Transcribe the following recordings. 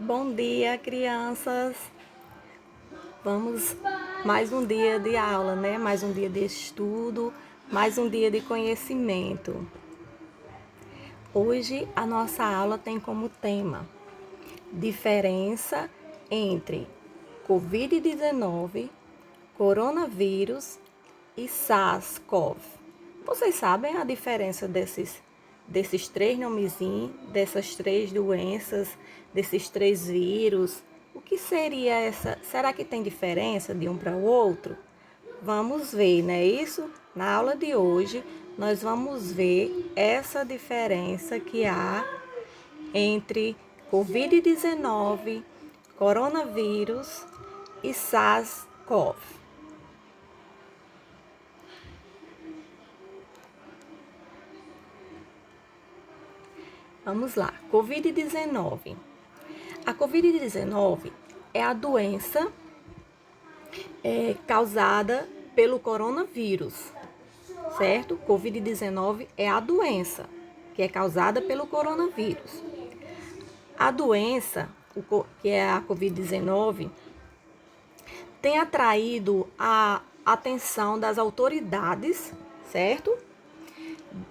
Bom dia, crianças. Vamos mais um dia de aula, né? Mais um dia de estudo, mais um dia de conhecimento. Hoje a nossa aula tem como tema diferença entre Covid-19, coronavírus e SARS-CoV. Vocês sabem a diferença desses três nomezinhos, dessas três doenças, desses três vírus? O que seria essa? Será que tem diferença de um para o outro? Vamos ver, não é isso? Na aula de hoje, nós vamos ver essa diferença que há entre Covid-19, coronavírus e SARS-CoV. Vamos lá, Covid-19. A Covid-19 é a doença causada pelo coronavírus, certo? Covid-19 é a doença que é causada pelo coronavírus. A doença, que é a Covid-19, tem atraído a atenção das autoridades, certo?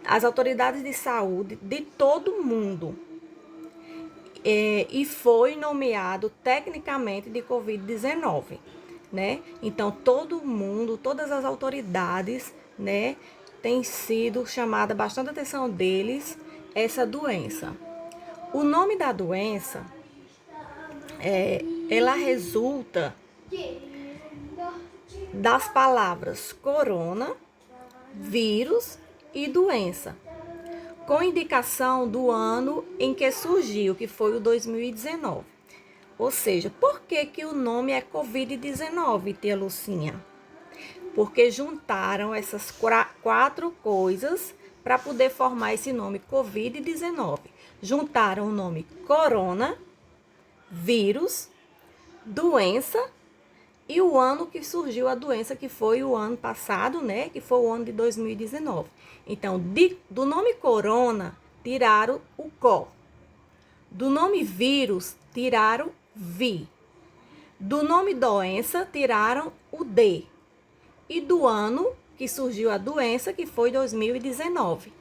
As autoridades de saúde de todo o mundo. E foi nomeado tecnicamente de Covid-19, né? Então, todo mundo, todas as autoridades, né, tem sido chamada bastante atenção deles essa doença. O nome da doença, ela resulta das palavras corona, vírus e doença, com indicação do ano em que surgiu, que foi o 2019. Ou seja, por que o nome é Covid-19, tia Lucinha? Porque juntaram essas quatro coisas para poder formar esse nome Covid-19. Juntaram o nome corona, vírus, doença e o ano que surgiu a doença, que foi o ano passado, né? Que foi o ano de 2019. Então, do nome corona, tiraram o co. Do nome vírus, tiraram vi. Do nome doença, tiraram o D. E do ano que surgiu a doença, que foi 2019,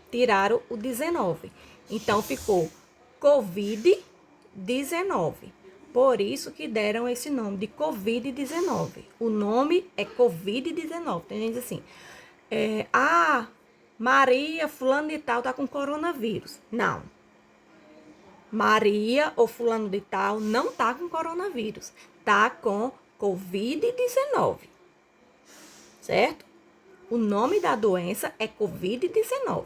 tiraram o 19. Então, ficou Covid-19. Por isso que deram esse nome de Covid-19. O nome é Covid-19. Tem gente assim, Maria fulano de tal tá com coronavírus. Não. Maria ou fulano de tal não tá com coronavírus. Tá com Covid-19. Certo? O nome da doença é Covid-19.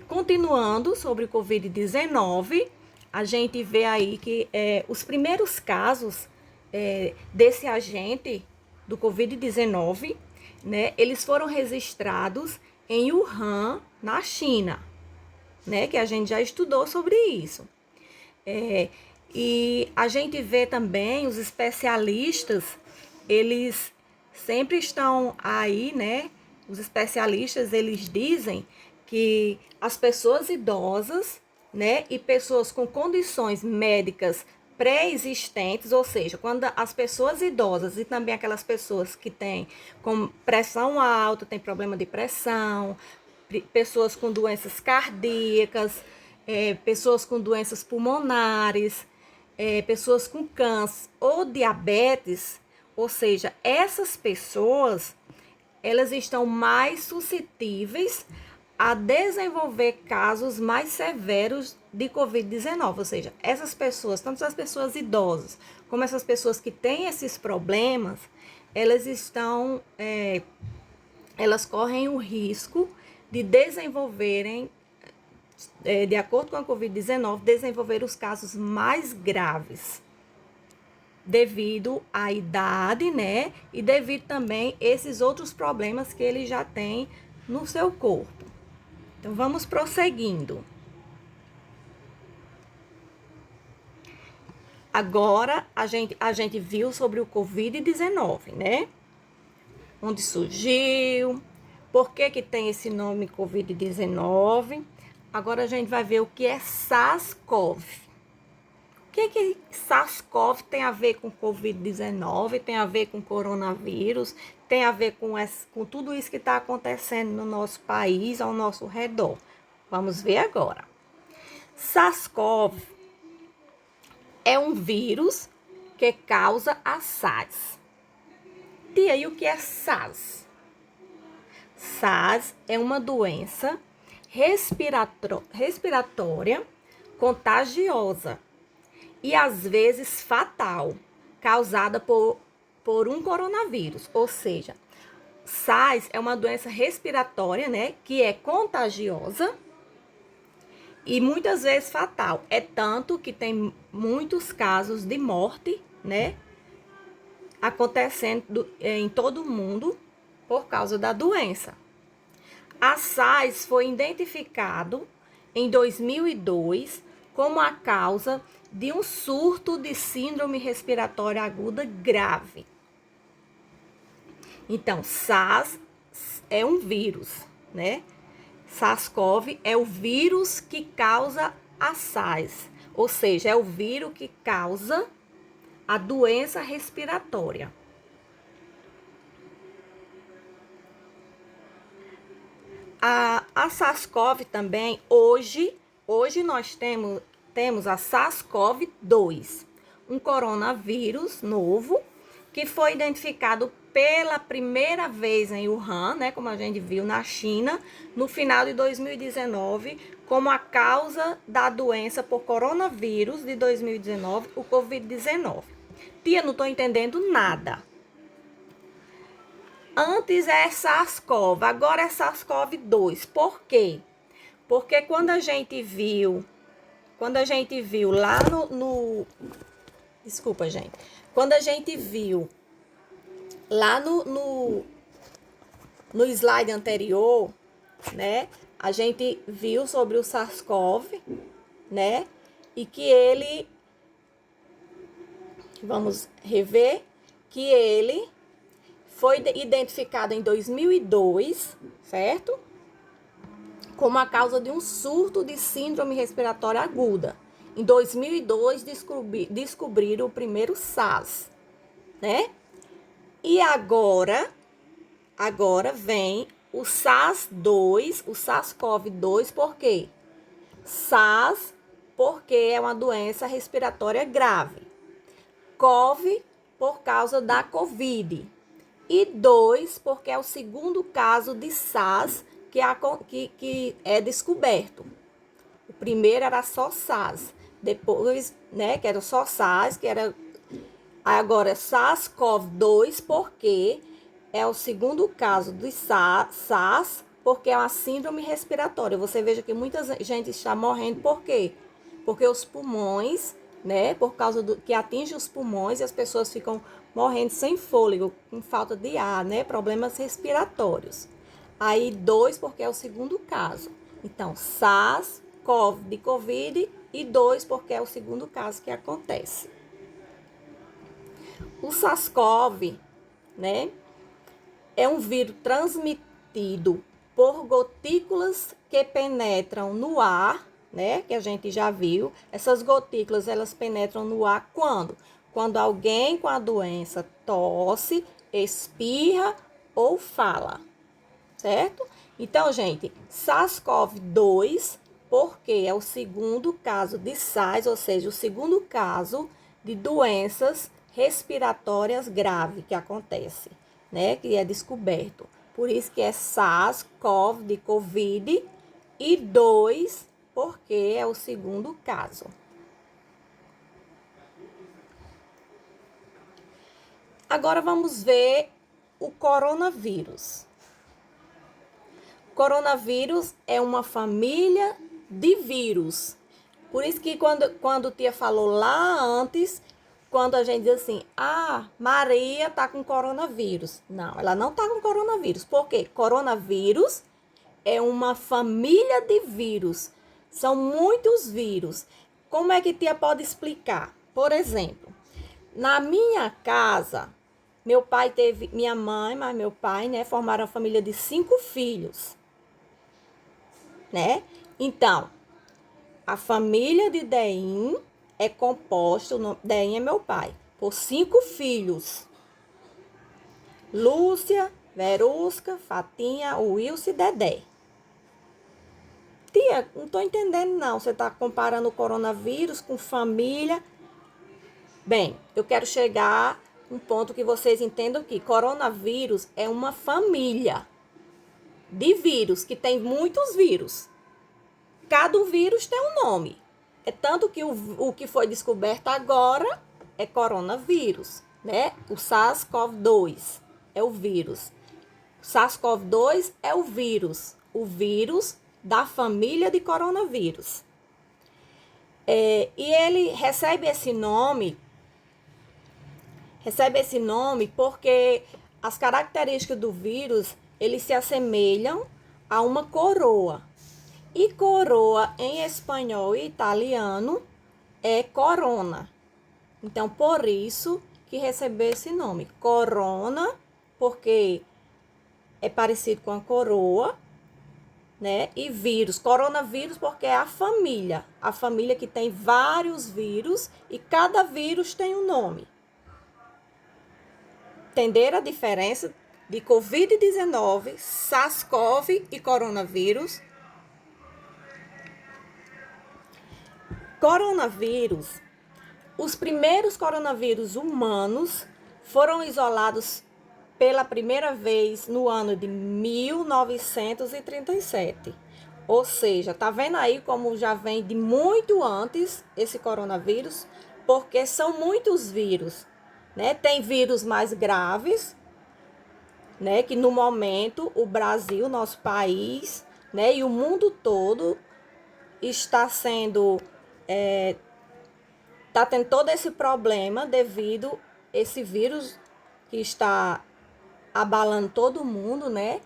Continuando sobre o Covid-19, a gente vê aí que os primeiros casos desse agente do Covid-19, né, eles foram registrados em Wuhan, na China, né, que a gente já estudou sobre isso. E a gente vê também os especialistas, eles sempre estão aí, né? Os especialistas, eles dizem que as pessoas idosas, né, e pessoas com condições médicas pré-existentes, ou seja, quando as pessoas idosas e também aquelas pessoas que têm com pressão alta, têm problema de pressão, pessoas com doenças cardíacas, pessoas com doenças pulmonares, pessoas com câncer ou diabetes, ou seja, essas pessoas, elas estão mais suscetíveis a desenvolver casos mais severos de Covid-19, ou seja, essas pessoas, tanto as pessoas idosas como essas pessoas que têm esses problemas, elas correm o risco de desenvolverem, de acordo com a Covid-19, desenvolver os casos mais graves, devido à idade, né? E devido também a esses outros problemas que ele já tem no seu corpo. Então, vamos prosseguindo. Agora, a gente viu sobre o Covid-19, né? Onde surgiu, Por que que tem esse nome Covid-19? Agora a gente vai ver o que é SARS-CoV. O que SARS-CoV tem a ver com Covid-19, tem a ver com coronavírus, tem a ver com tudo isso que está acontecendo no nosso país, ao nosso redor. Vamos ver agora. SARS-CoV é um vírus que causa a SARS. E aí, o que é SARS? SARS é uma doença respiratória contagiosa e às vezes fatal, causada por um coronavírus. Ou seja, SARS é uma doença respiratória, né, que é contagiosa e muitas vezes fatal. É tanto que tem muitos casos de morte, né, acontecendo em todo o mundo por causa da doença. A SARS foi identificado em 2002 como a causa de um surto de síndrome respiratória aguda grave. Então, SARS é um vírus, né? SARS-CoV é o vírus que causa a SARS, ou seja, é o vírus que causa a doença respiratória. A SARS-CoV também, hoje nós temos a SARS-CoV-2, um coronavírus novo que foi identificado pela primeira vez em Wuhan, né, como a gente viu na China, no final de 2019, como a causa da doença por coronavírus de 2019, o Covid-19. Tia, não estou entendendo nada. Antes é SARS-CoV, agora é SARS-CoV-2. Por quê? Porque quando a gente viu lá desculpa, gente. Quando a gente viu lá no slide anterior, né? A gente viu sobre o SARS-CoV, né? E que ele, vamos rever, que ele foi identificado em 2002, certo? Como a causa de um surto de síndrome respiratória aguda. Em 2002, descobriram o primeiro SARS, né? E agora vem o SARS-2, o SARS-CoV-2, por quê? SARS, porque é uma doença respiratória grave. CoV, por causa da Covid. E 2, porque é o segundo caso de SARS que é descoberto. O primeiro era só SARS. Depois, né, que era só SARS, que era... Agora, SARS-CoV-2, porque é o segundo caso de SARS, porque é uma síndrome respiratória. Você veja que muita gente está morrendo, por quê? Porque os pulmões, né, por causa que atinge os pulmões e as pessoas ficam morrendo sem fôlego, com falta de ar, né, problemas respiratórios. Aí, 2, porque é o segundo caso. Então, SARS, CoV de Covid e 2, porque é o segundo caso que acontece. O SARS-CoV, né, é um vírus transmitido por gotículas que penetram no ar, né, que a gente já viu. Essas gotículas, elas penetram no ar quando? Quando alguém com a doença tosse, espirra ou fala, certo? Então, gente, SARS-CoV-2, porque é o segundo caso de SARS, ou seja, o segundo caso de doenças respiratórias graves que acontece, né? Que é descoberto. Por isso que é SARS-CoV de Covid e 2, porque é o segundo caso. Agora vamos ver o coronavírus. Coronavírus é uma família de vírus. Por isso que quando tia falou lá antes, quando a gente diz assim, Maria tá com coronavírus. Não, ela não tá com coronavírus. Por quê? Coronavírus é uma família de vírus. São muitos vírus. Como é que tia pode explicar? Por exemplo, na minha casa, Meu pai teve, minha mãe, mas meu pai, né, formaram uma família de 5 filhos, né? Então, a família de Deim é composta, Deim é meu pai, por 5 filhos. Lúcia, Verusca, Fatinha, Wilson e Dedé. Tia, não tô entendendo não. Você tá comparando o coronavírus com família. Bem, eu quero chegar a um ponto que vocês entendam que coronavírus é uma família de vírus, que tem muitos vírus. Cada vírus tem um nome. É tanto que o que foi descoberto agora é coronavírus, né? O SARS-CoV-2 é o vírus. O SARS-CoV-2 é o vírus da família de coronavírus. E ele recebe esse nome porque as características do vírus, eles se assemelham a uma coroa. E coroa em espanhol e italiano é corona. Então, por isso que recebeu esse nome. Corona, porque é parecido com a coroa, né? E vírus, coronavírus, porque é a família que tem vários vírus e cada vírus tem um nome. Entenderam a diferença de Covid-19, SARS-CoV e coronavírus? Coronavírus. Os primeiros coronavírus humanos foram isolados pela primeira vez no ano de 1937. Ou seja, tá vendo aí como já vem de muito antes esse coronavírus? Porque são muitos vírus, né? Tem vírus mais graves, né? Que no momento o Brasil, nosso país, né? E o mundo todo está sendo tá tendo todo esse problema devido a esse vírus que está abalando todo mundo, né?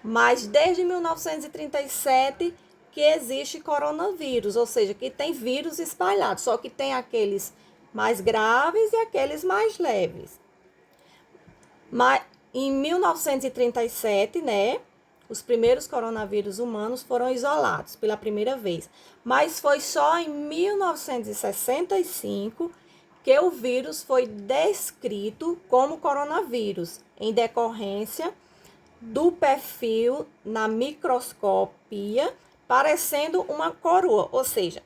Mas desde 1937 que existe coronavírus, ou seja, que tem vírus espalhados, só que tem aqueles mais graves e aqueles mais leves. Mas em 1937, né, os primeiros coronavírus humanos foram isolados pela primeira vez. Mas foi só em 1965 que o vírus foi descrito como coronavírus, em decorrência do perfil na microscopia, parecendo uma coroa. Ou seja,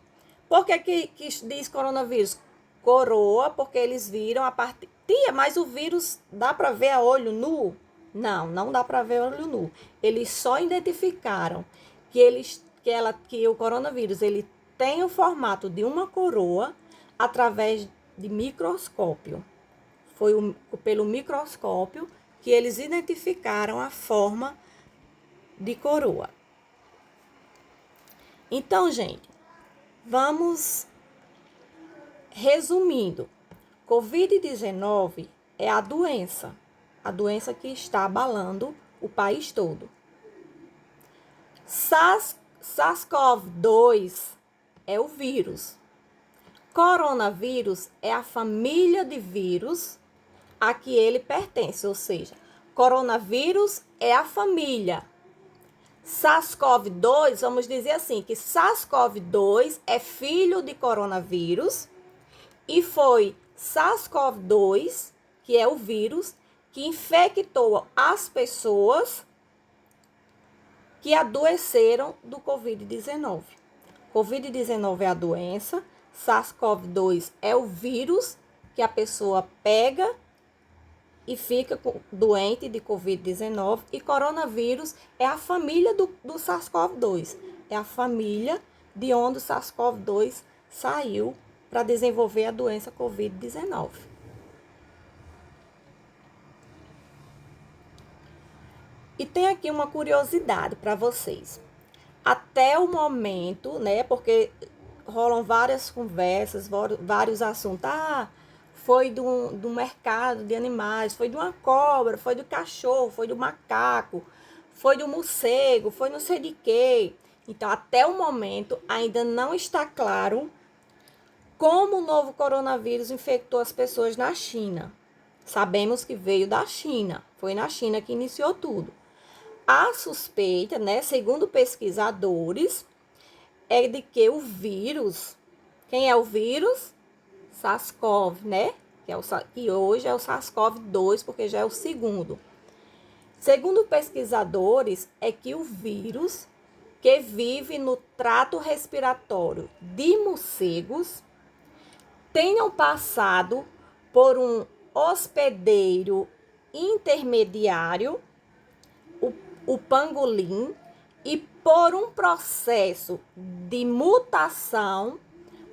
por que diz coronavírus? Coroa, porque eles viram a parte. Tia, mas o vírus dá para ver a olho nu? Não, não dá para ver a olho nu. Eles só identificaram que o coronavírus ele tem o formato de uma coroa através de microscópio. Foi pelo microscópio que eles identificaram a forma de coroa. Então, gente, vamos resumindo. Covid-19 é a doença que está abalando o país todo. SARS-CoV-2 é o vírus. Coronavírus é a família de vírus a que ele pertence, ou seja, coronavírus é a família. SARS-CoV-2, vamos dizer assim, que SARS-CoV-2 é filho de coronavírus e foi SARS-CoV-2, que é o vírus, que infectou as pessoas que adoeceram do Covid-19. Covid-19 é a doença, SARS-CoV-2 é o vírus que a pessoa pega e fica doente de Covid-19 e coronavírus é a família do SARS-CoV-2. É a família de onde o SARS-CoV-2 saiu para desenvolver a doença Covid-19. E tem aqui uma curiosidade para vocês. Até o momento, né, porque rolam várias conversas, vários assuntos. Foi do mercado de animais, foi de uma cobra, foi do cachorro, foi do macaco, foi do morcego, foi não sei de quê. Então, até o momento, ainda não está claro como o novo coronavírus infectou as pessoas na China. Sabemos que veio da China, foi na China que iniciou tudo. A suspeita, né, segundo pesquisadores, é de que o vírus, quem é o vírus? SARS-CoV, né? Que hoje é o SARS-CoV-2, porque já é o segundo. Segundo pesquisadores, é que o vírus que vive no trato respiratório de morcegos tenham passado por um hospedeiro intermediário, o pangolim, e por um processo de mutação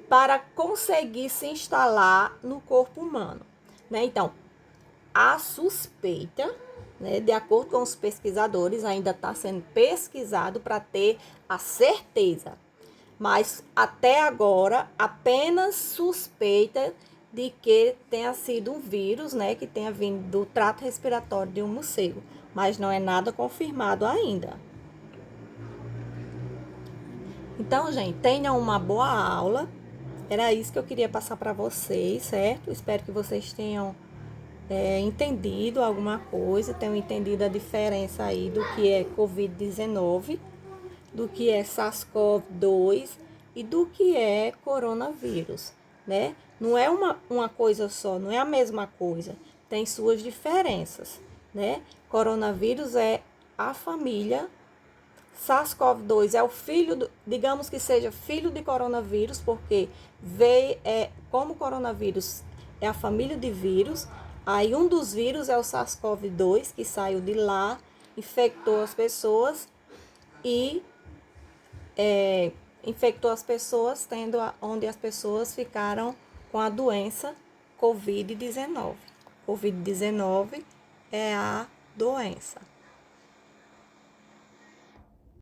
para conseguir se instalar no corpo humano, né? Então, a suspeita, né, de acordo com os pesquisadores, ainda está sendo pesquisado para ter a certeza, mas até agora apenas suspeita de que tenha sido um vírus, né, que tenha vindo do trato respiratório de um morcego, mas não é nada confirmado ainda. Então, gente, tenham uma boa aula. Era isso que eu queria passar para vocês, certo? Espero que vocês tenham entendido alguma coisa, tenham entendido a diferença aí do que é Covid-19, do que é SARS-CoV-2 e do que é coronavírus, né? Não é uma coisa só, não é a mesma coisa, tem suas diferenças, né? Coronavírus é a família, SARS-CoV-2 é o filho, digamos que seja filho de coronavírus, porque como coronavírus é a família de vírus, aí um dos vírus é o SARS-CoV-2, que saiu de lá, infectou as pessoas e infectou as pessoas, onde as pessoas ficaram com a doença Covid-19. Covid-19 é a doença.